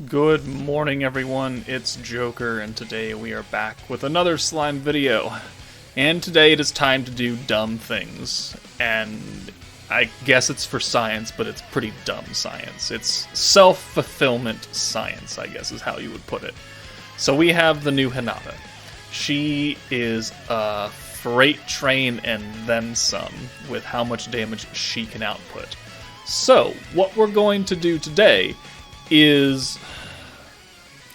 Good morning, everyone. It's Joker, and today we are back with another slime video. And today it is time to do dumb things. And I guess it's for science, but it's pretty dumb science. It's self-fulfillment science, I guess is how you would put it. So we have the new Hinata. She is a freight train and then some with how much damage she can output. So what we're going to do today is,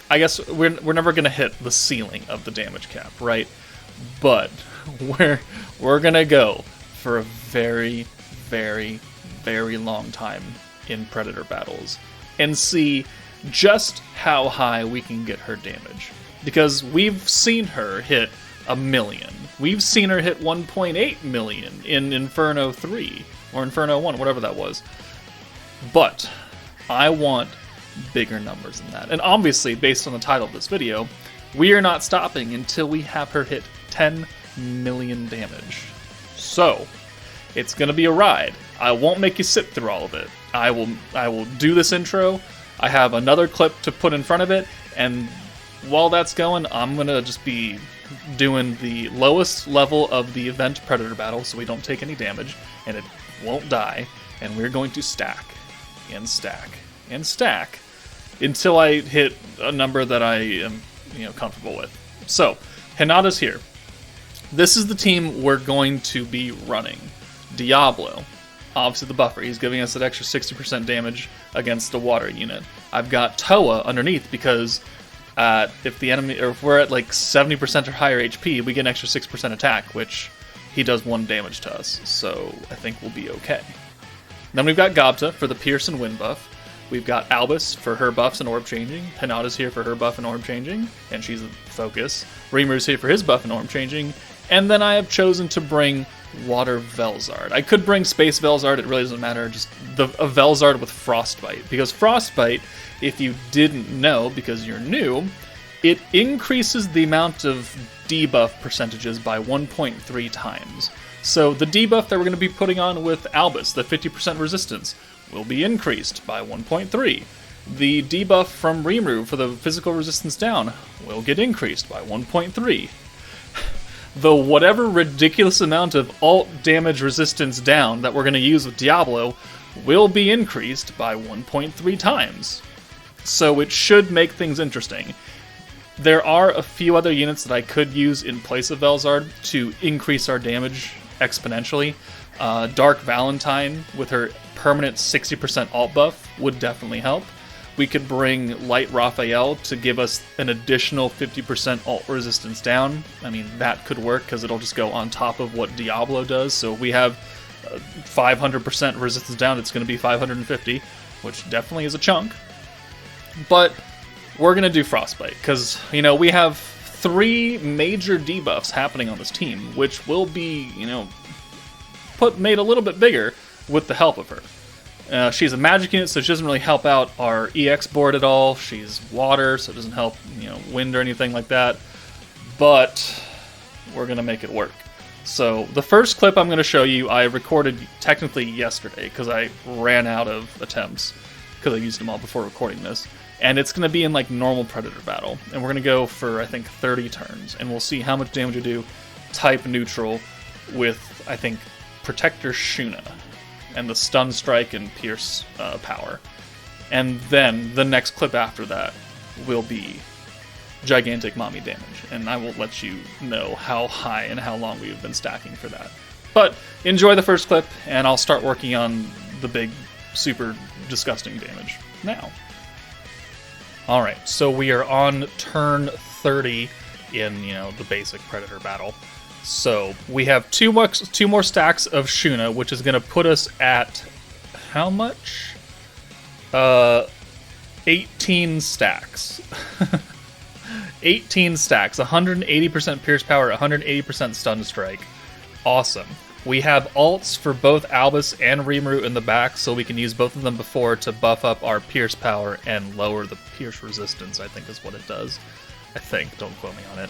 I guess we're never going to hit the ceiling of the damage cap, right? But we're going to go for a very, very, very long time in Predator battles and see just how high we can get her damage. Because we've seen her hit 1 million. We've seen her hit 1.8 million in Inferno 3, or Inferno 1, whatever that was. But I want bigger numbers than that. And obviously, based on the title of this video, we are not stopping until we have her hit 10 million damage. So, it's going to be a ride. I won't make you sit through all of it. I will do this intro. I have another clip to put in front of it, and while that's going, I'm going to just be doing the lowest level of the event Predator battle so we don't take any damage, and it won't die, and we're going to stack, and stack, and stack, until I hit a number that I am, comfortable with. So, Hinata's here. This is the team we're going to be running. Diablo, obviously the buffer. He's giving us that extra 60% damage against the water unit. I've got Toa underneath because if the enemy, or if we're at like 70% or higher HP, we get an extra 6% attack, which he does 1 damage to us. So I think we'll be okay. Then we've got Gobta for the Pierce and Wind buff. We've got Albus for her buffs and orb changing. Hinata's here for her buff and orb changing, and she's a focus. Remu's here for his buff and orb changing. And then I have chosen to bring Water Velzard. I could bring Space Velzard, it really doesn't matter, just a Velzard with Frostbite. Because Frostbite, if you didn't know, because you're new, it increases the amount of debuff percentages by 1.3 times. So the debuff that we're going to be putting on with Albus, the 50% resistance, will be increased by 1.3. The debuff from Rimuru for the physical resistance down will get increased by 1.3. The whatever ridiculous amount of alt damage resistance down that we're going to use with Diablo will be increased by 1.3 times. So it should make things interesting. There are a few other units that I could use in place of Velzard to increase our damage exponentially. Dark Valentine with her permanent 60% alt buff would definitely help. We could bring Light Raphael to give us an additional 50% alt resistance down. I mean, that could work because it'll just go on top of what Diablo does. So if we have 500% resistance down, it's going to be 550, which definitely is a chunk. But we're going to do Frostbite because, we have 3 major debuffs happening on this team, which will be, made a little bit bigger with the help of her. She's a magic unit, so she doesn't really help out our EX board at all. She's water, so it doesn't help, wind or anything like that. But we're going to make it work. So the first clip I'm going to show you, I recorded technically yesterday because I ran out of attempts because I used them all before recording this. And it's going to be in like normal Predator battle. And we're going to go for, I think, 30 turns. And we'll see how much damage we do type neutral with, I think, Protector Shuna and the stun strike and pierce power. And then the next clip after that will be gigantic mommy damage, and I will let you know how high and how long we've been stacking for that. But enjoy the first clip, and I'll start working on the big, super disgusting damage now. Alright, so we are on turn 30 in, the basic Predator battle. So we have two more stacks of Shuna, which is going to put us at how much? 18 stacks. 18 stacks, 180% pierce power, 180% stun strike. Awesome. We have alts for both Albus and Rimuru in the back, so we can use both of them before to buff up our pierce power and lower the pierce resistance, I think is what it does. I think, don't quote me on it.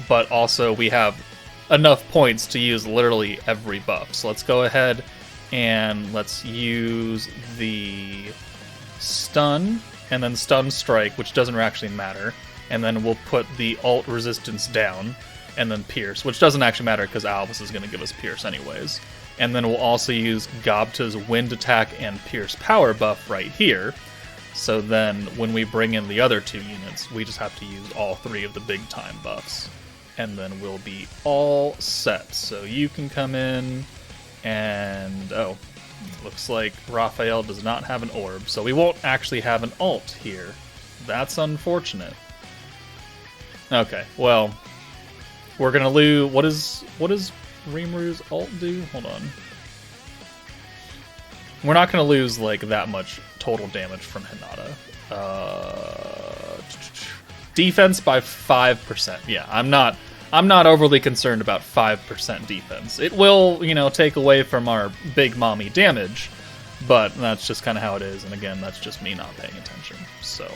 But also we have enough points to use literally every buff. So let's go ahead and let's use the stun and then Stun Strike, which doesn't actually matter, and then we'll put the alt resistance down, and then Pierce, which doesn't actually matter because Albus is going to give us Pierce anyways. And then we'll also use Gobta's Wind Attack and Pierce Power buff right here. So then when we bring in the other 2 units, we just have to use all 3 of the big time buffs. And then we'll be all set. So you can come in and... oh, looks like Raphael does not have an orb, so we won't actually have an alt here. That's unfortunate. Okay, well, we're gonna lose... What does Rimuru's ult do? Hold on. We're not gonna lose like that much total damage from Hinata. Defense by 5%. Yeah, I'm not overly concerned about 5% defense. It will, take away from our big mommy damage, but that's just kind of how it is. And again, that's just me not paying attention. So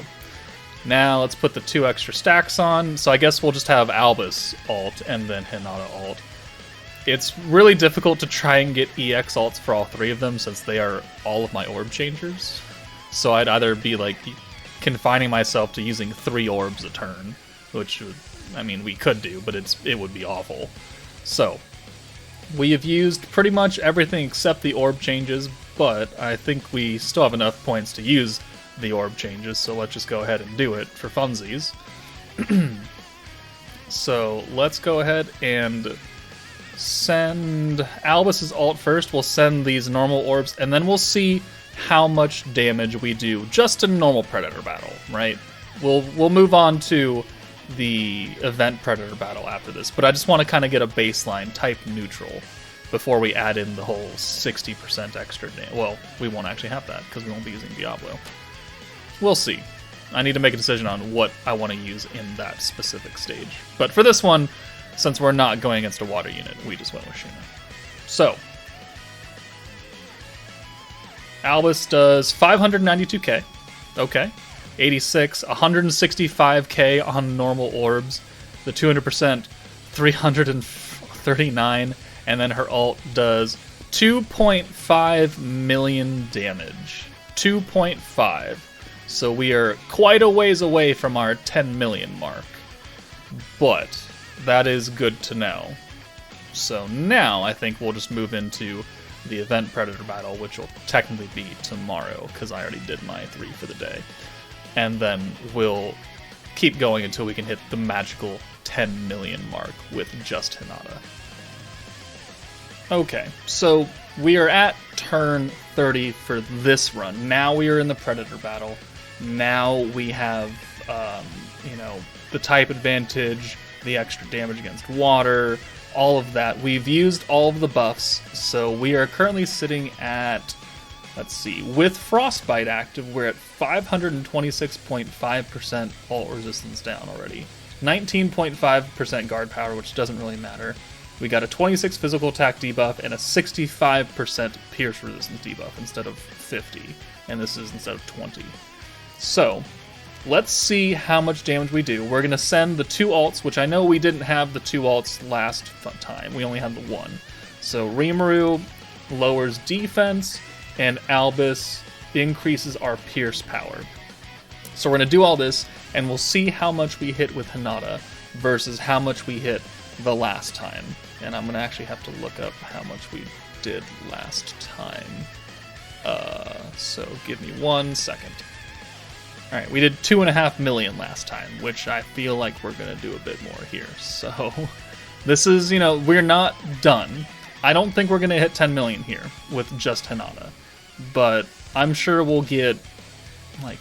now let's put the 2 extra stacks on. So I guess we'll just have Albus ult and then Hinata ult. It's really difficult to try and get EX alts for all 3 of them since they are all of my orb changers. So I'd either be like confining myself to using 3 orbs a turn, which would, we could do, but it would be awful. So we have used pretty much everything except the orb changes, but I think we still have enough points to use the orb changes, so let's just go ahead and do it for funsies. So let's go ahead and send Albus's ult first. We'll send these normal orbs, and then we'll see how much damage we do just in normal Predator battle, right? We'll move on to the event Predator battle after this, but I just want to kind of get a baseline type neutral before we add in the whole 60% extra damage. Well, we won't actually have that because we won't be using Diablo. We'll see. I need to make a decision on what I want to use in that specific stage. But for this one, since we're not going against a water unit, we just went with Shuna. So, Albus does 592k. Okay. 86, 165k on normal orbs. The 200%, 339. And then her ult does 2.5 million damage. 2.5. So we are quite a ways away from our 10 million mark. But that is good to know. So now I think we'll just move into the event Predator battle, which will technically be tomorrow, because I already did my 3 for the day. And then we'll keep going until we can hit the magical 10 million mark with just Hinata. Okay, so we are at turn 30 for this run. Now we are in the Predator battle. Now we have, the type advantage, the extra damage against water, all of that. We've used all of the buffs, so we are currently sitting at, let's see, with Frostbite active, we're at 526.5% ult resistance down already. 19.5% guard power, which doesn't really matter. We got a 26 physical attack debuff and a 65% pierce resistance debuff instead of 50, and this is instead of 20. So, let's see how much damage we do. We're going to send the 2 alts, which I know we didn't have the 2 alts last time. We only had the 1. So Rimuru lowers defense, and Albus increases our pierce power. So we're going to do all this, and we'll see how much we hit with Hinata versus how much we hit the last time. And I'm going to actually have to look up how much we did last time. So give me 1 second. Alright, we did 2.5 million last time, which I feel like we're going to do a bit more here. So, this is, we're not done. I don't think we're going to hit 10 million here with just Hinata. But I'm sure we'll get, like,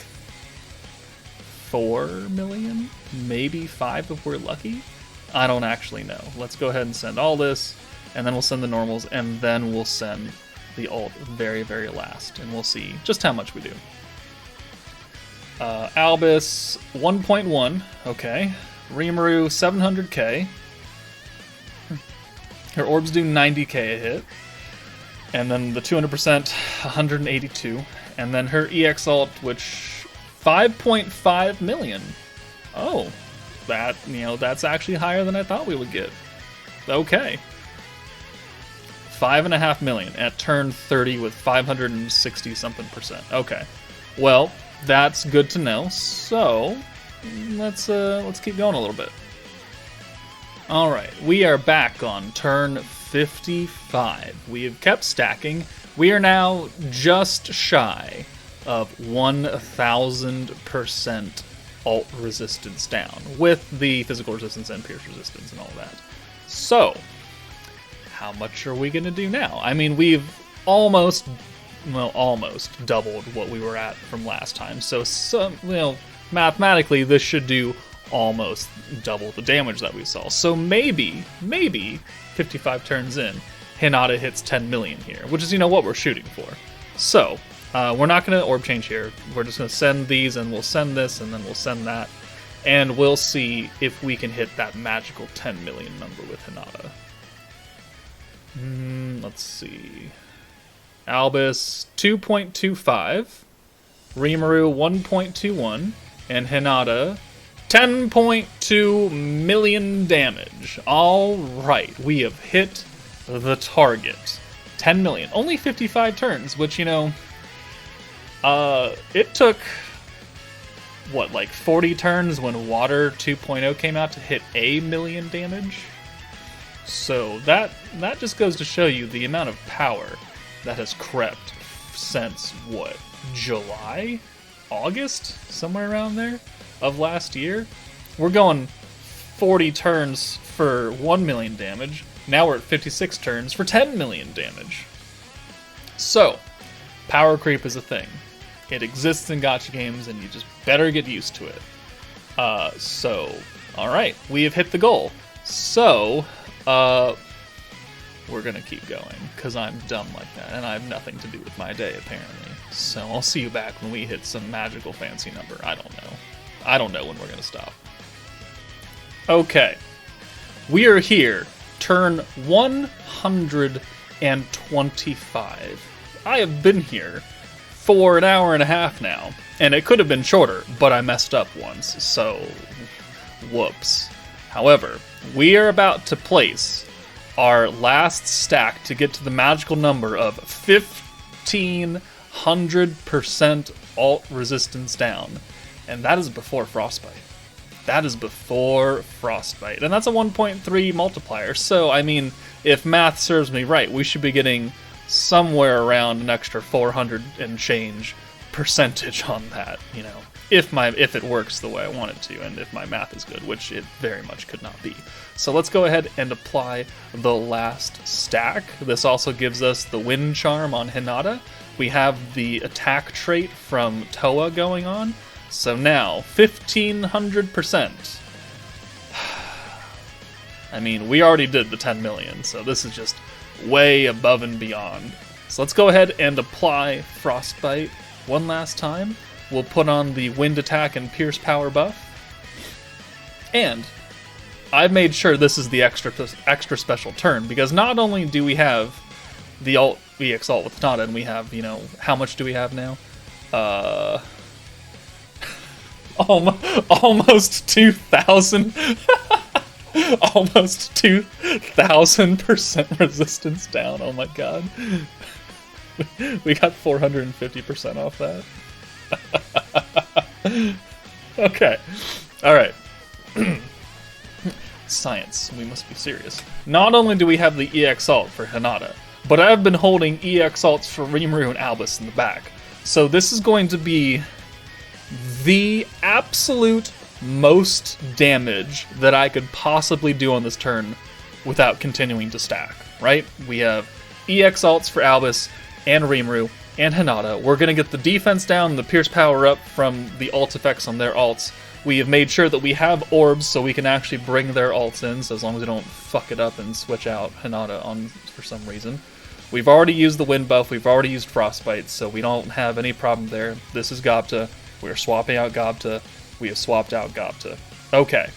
4 million? Maybe 5 if we're lucky? I don't actually know. Let's go ahead and send all this, and then we'll send the normals, and then we'll send the ult very, very last, and we'll see just how much we do. Albus, 1.1, okay. Rimuru, 700k. Her orbs do 90k a hit. And then the 200%, 182. And then her EX ult, which, 5.5 million. Oh, that's actually higher than I thought we would get. Okay. 5.5 million at turn 30 with 560 something percent. Okay. Well, that's good to know. So let's keep going a little bit. All right, we are back on turn 55. We have kept stacking. We are now just shy of 1,000% alt resistance down, with the physical resistance and pierce resistance and all that. So, how much are we going to do now? I mean, we've almost doubled what we were at from last time. So, mathematically, this should do almost double the damage that we saw. So maybe 55 turns in, Hinata hits 10 million here, which is, what we're shooting for. So, we're not going to orb change here. We're just going to send these, and we'll send this, and then we'll send that. And we'll see if we can hit that magical 10 million number with Hinata. Let's see. Albus, 2.25. Rimuru, 1.21. And Hinata, 10.2 million damage. Alright, we have hit the target. 10 million. Only 55 turns, which, it took, 40 turns when Water 2.0 came out to hit a million damage? So that just goes to show you the amount of power that has crept since, July? August? Somewhere around there? Of last year? We're going 40 turns for 1 million damage. Now we're at 56 turns for 10 million damage. So, power creep is a thing. It exists in gacha games, and you just better get used to it. Alright, we have hit the goal. So, we're gonna keep going, because I'm dumb like that, and I have nothing to do with my day, apparently. So, I'll see you back when we hit some magical fancy number. I don't know. I don't know when we're gonna stop. Okay. We are here. Turn 125. I have been here for an hour and a half now, and it could have been shorter, but I messed up once, so whoops. However, we are about to place our last stack to get to the magical number of 1,500% alt resistance down, and that is before Frostbite. That is before Frostbite, and that's a 1.3 multiplier, so, if math serves me right, we should be getting somewhere around an extra 400 and change percentage on that, if it works the way I want it to, and if my math is good, which it very much could not be. So let's go ahead and apply the last stack. This also gives us the wind charm on Hinata. We have the attack trait from Toa going on. So now, 1,500%. We already did the 10 million, so this is just way above and beyond. So let's go ahead and apply Frostbite one last time. We'll put on the wind attack and pierce power buff. And I've made sure this is the extra special turn, because not only do we have the EX alt with Hinata, and we have, how much do we have now? Almost 2,000. Almost 2,000% resistance down. Oh my god. We got 450% off that. Okay. Alright. Science. We must be serious. Not only do we have the EX alt for Hinata, but I've been holding EX alts for Rimuru and Albus in the back. So this is going to be the absolute most damage that I could possibly do on this turn without continuing to stack, right? We have EX alts for Albus and Rimuru and Hinata. We're going to get the defense down, the pierce power up from the alt effects on their alts. We have made sure that we have orbs so we can actually bring their alts in, so as long as we don't fuck it up and switch out Hinata on for some reason. We've already used the wind buff, we've already used Frostbite, so we don't have any problem there. This is Gobta. We're swapping out Gobta. We have swapped out Gobta. Okay.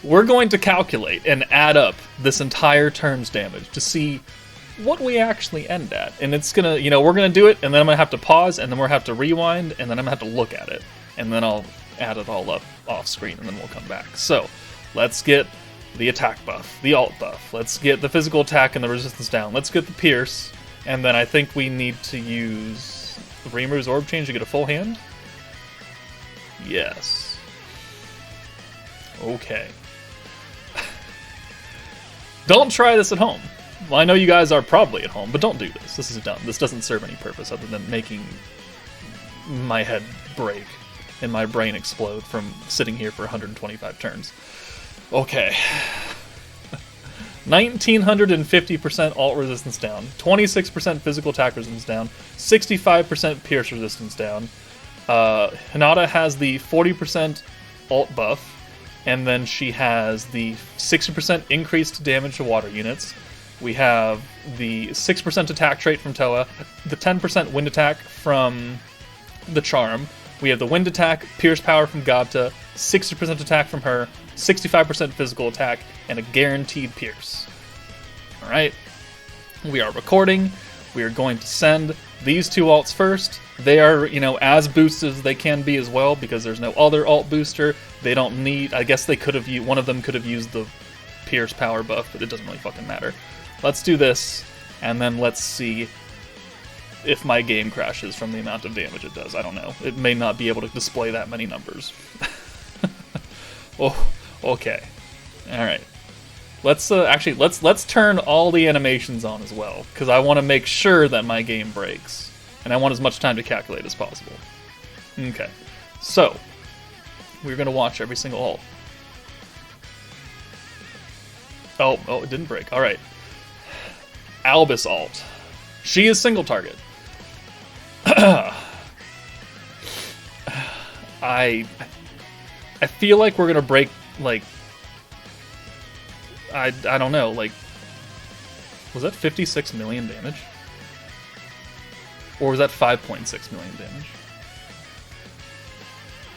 We're going to calculate and add up this entire turn's damage to see what we actually end at. And it's gonna, we're gonna do it, and then I'm gonna have to pause, and then we're gonna have to rewind, and then I'm gonna have to look at it. And then I'll add it all up off screen, and then we'll come back. So, let's get the attack buff, the alt buff. Let's get the physical attack and the resistance down. Let's get the pierce, and then I think we need to use Remove's Orb Change to get a full hand? Yes. Okay. Don't try this at home. Well, I know you guys are probably at home, but don't do this. This is dumb. This doesn't serve any purpose other than making my head break and my brain explode from sitting here for 125 turns. Okay. 1950% ult resistance down, 26% physical attack resistance down, 65% pierce resistance down. Hinata has the 40% ult buff, and then she has the 60% increased damage to water units. We have the 6% attack trait from Toa, the 10% wind attack from the Charm. We have the wind attack, pierce power from Gabta, 60% attack from her, 65% physical attack, and a guaranteed pierce. Alright, we are recording. We are going to send these two alts first. They are, as boosted as they can be as well, because there's no other alt booster. They don't need, I guess they could have used, one of them could have used the pierce power buff, but it doesn't really fucking matter. Let's do this, and then let's see if my game crashes from the amount of damage it does. I don't know. It may not be able to display that many numbers. Oh, okay. Alright. Let's let's turn all the animations on as well, because I want to make sure that my game breaks. And I want as much time to calculate as possible. Okay. So, we're going to watch every single ult. Oh, it didn't break. Alright. Albus ult. She is single target. I feel like we're gonna break, like, I don't know, like, was that 56 million damage? Or was that 5.6 million damage?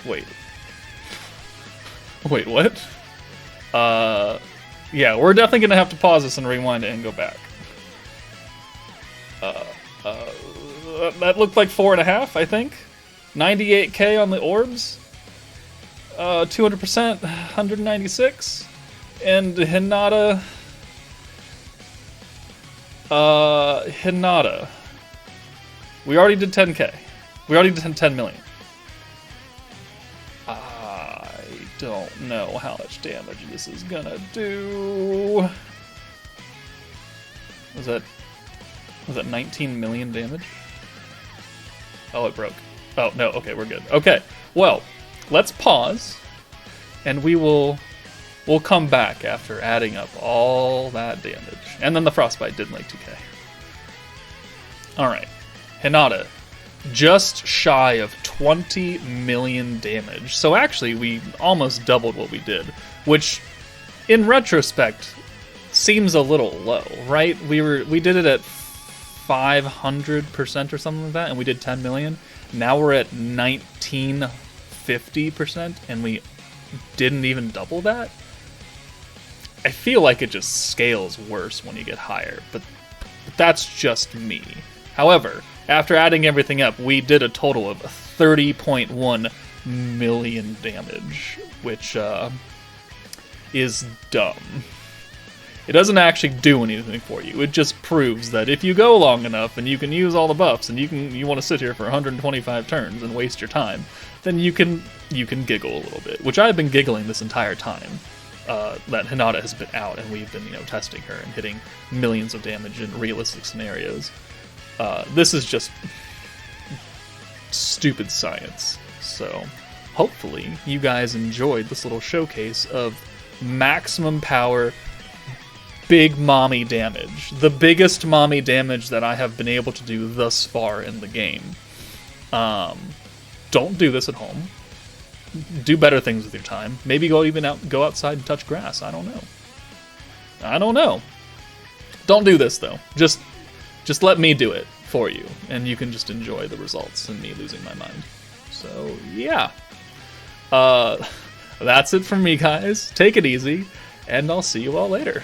Wait, what? Yeah, we're definitely gonna have to pause this and rewind it and go back. That looked like 4.5, I think. 98k on the orbs. 200%, 196. And Hinata. Hinata. We already did 10k. We already did 10 million. I don't know how much damage this is gonna do. Was that 19 million damage? Oh, it broke. Oh, no, okay, we're good. Okay, well, let's pause, and we'll come back after adding up all that damage. And then the Frostbite did like 2k. Alright, Hinata, just shy of 20 million damage. So actually, we almost doubled what we did, which, in retrospect, seems a little low, right? We did it at 500% or something like that, and we did 10 million. Now we're at 1950%, and we didn't even double that. I feel like it just scales worse when you get higher, but that's just me. However, after adding everything up, we did a total of 30.1 million damage, which is dumb. It doesn't actually do anything for you. It just proves that if you go long enough and you can use all the buffs and you want to sit here for 125 turns and waste your time, then you can giggle a little bit, which I've been giggling this entire time that Hinata has been out and we've been testing her and hitting millions of damage in realistic scenarios. This is just stupid science. So hopefully you guys enjoyed this little showcase of maximum power, big mommy damage. The biggest mommy damage that I have been able to do thus far in the game. Don't do this at home. Do better things with your time. Maybe go outside and touch grass. I don't know. Don't do this though. Just let me do it for you, and you can just enjoy the results and me losing my mind. So yeah. That's it from me, guys. Take it easy, and I'll see you all later.